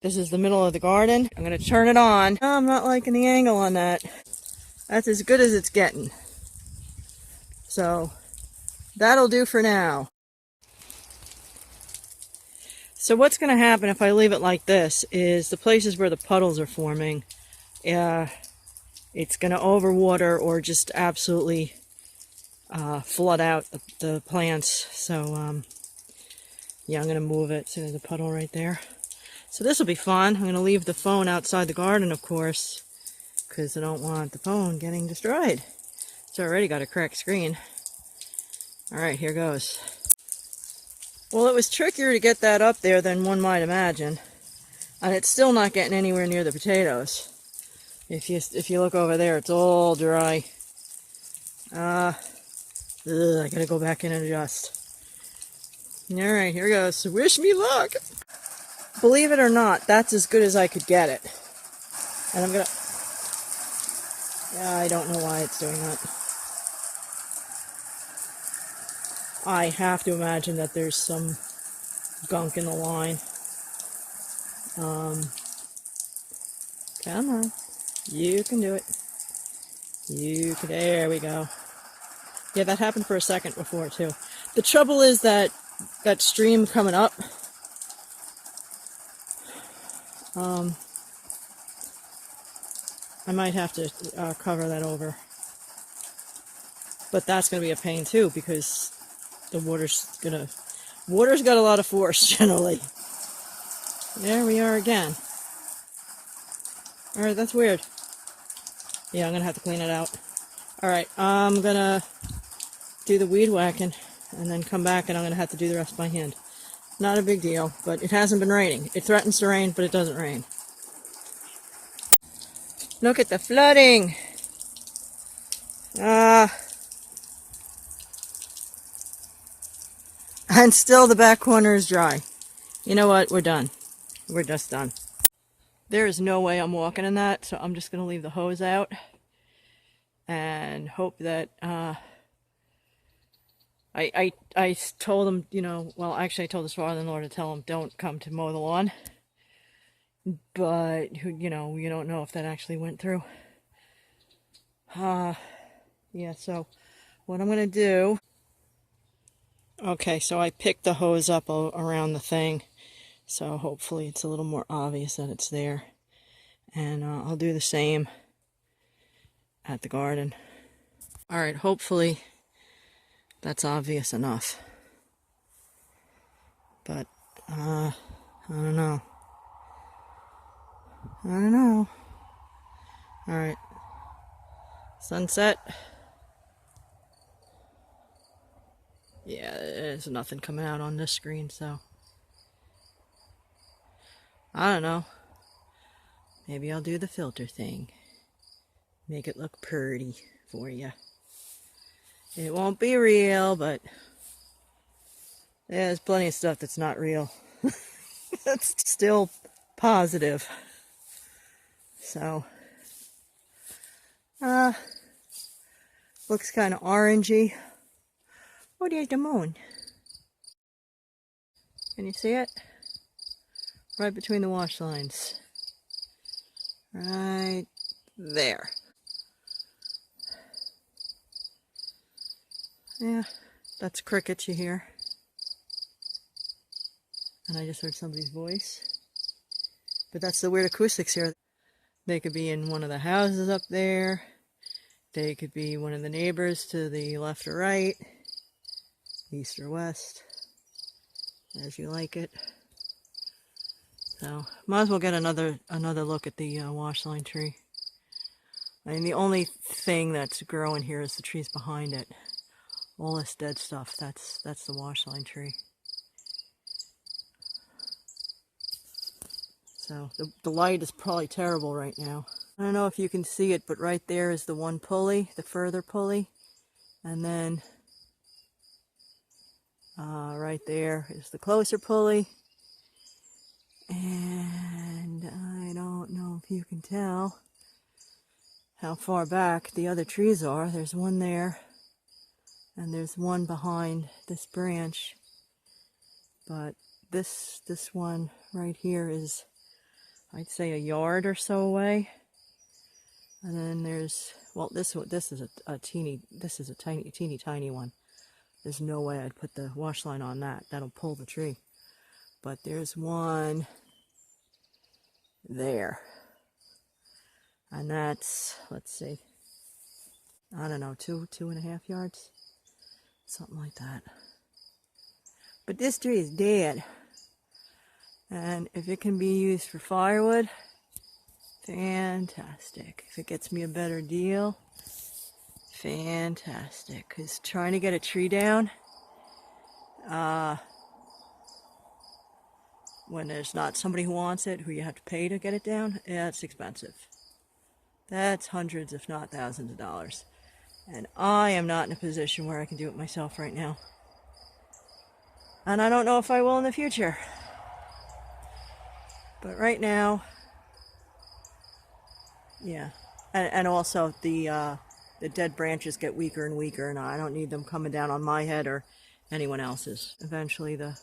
This is the middle of the garden. I'm going to turn it on. Oh, I'm not liking the angle on that. That's as good as it's getting. So that'll do for now. So what's going to happen if I leave it like this is the places where the puddles are forming, it's going to overwater or just absolutely flood out the plants. So yeah, I'm going to move it. See, there's a puddle right there. So this will be fun. I'm going to leave the phone outside the garden, of course, because I don't want the phone getting destroyed. It's already got a cracked screen. Alright, here goes. Well, it was trickier to get that up there than one might imagine. And it's still not getting anywhere near the potatoes. If you look over there, it's all dry. I gotta go back in and adjust. Alright, here goes. So wish me luck! Believe it or not, that's as good as I could get it. And I'm gonna... Yeah, I don't know why it's doing that. I have to imagine that there's some gunk in the line. Come on. You can do it. There we go. Yeah, that happened for a second before, too. The trouble is that stream coming up, I might have to cover that over. But that's going to be a pain, too, because the water's got a lot of force, generally. There we are again. Alright, that's weird. Yeah, I'm going to have to clean it out. Alright, I'm going to do the weed whacking and then come back and I'm going to have to do the rest by hand. Not a big deal, but it hasn't been raining. It threatens to rain, but it doesn't rain. Look at the flooding! And still the back corner is dry. You know what? We're done. We're just done. There is no way I'm walking in that, so I'm just going to leave the hose out and hope that I told him, you know, well, actually I told his father-in-law to tell him don't come to mow the lawn, but you know, you don't know if that actually went through. Yeah, so what I'm going to do, okay, so I picked the hose up around the thing, so hopefully it's a little more obvious that it's there. And I'll do the same at the garden. Alright, hopefully that's obvious enough. But, I don't know. I don't know. Alright. Sunset. Yeah, there's nothing coming out on this screen, so I don't know. Maybe I'll do the filter thing. Make it look pretty for you. It won't be real, but there's plenty of stuff that's not real. That's still positive. So, looks kind of orangey. Oh, there's the moon. Can you see it? Right between the wash lines. Right there. Yeah, that's crickets you hear. And I just heard somebody's voice. But that's the weird acoustics here. They could be in one of the houses up there. They could be one of the neighbors to the left or right. East or west. As you like it. So, might as well get another look at the wash line tree. I mean, the only thing that's growing here is the trees behind it. All this dead stuff, that's the wash line tree. So, the light is probably terrible right now. I don't know if you can see it, but right there is the one pulley, the further pulley. And then, right there is the closer pulley. And I don't know if you can tell how far back the other trees are. There's one there, and there's one behind this branch. But this one right here is I'd say a yard or so away. And then there's, well, this is a teeny tiny one. There's no way I'd put the wash line on that. That'll pull the tree. But there's one there. And that's, let's see, I don't know, 2.5 yards? Something like that. But this tree is dead. And if it can be used for firewood, fantastic. If it gets me a better deal, fantastic. Because trying to get a tree down, when there's not somebody who wants it, who you have to pay to get it down, yeah, it's expensive. That's hundreds, if not thousands of dollars. And I am not in a position where I can do it myself right now. And I don't know if I will in the future. But right now, yeah. And also the dead branches get weaker and weaker, and I don't need them coming down on my head or anyone else's. Eventually the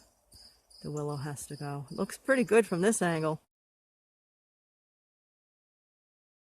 willow has to go. It looks pretty good from this angle.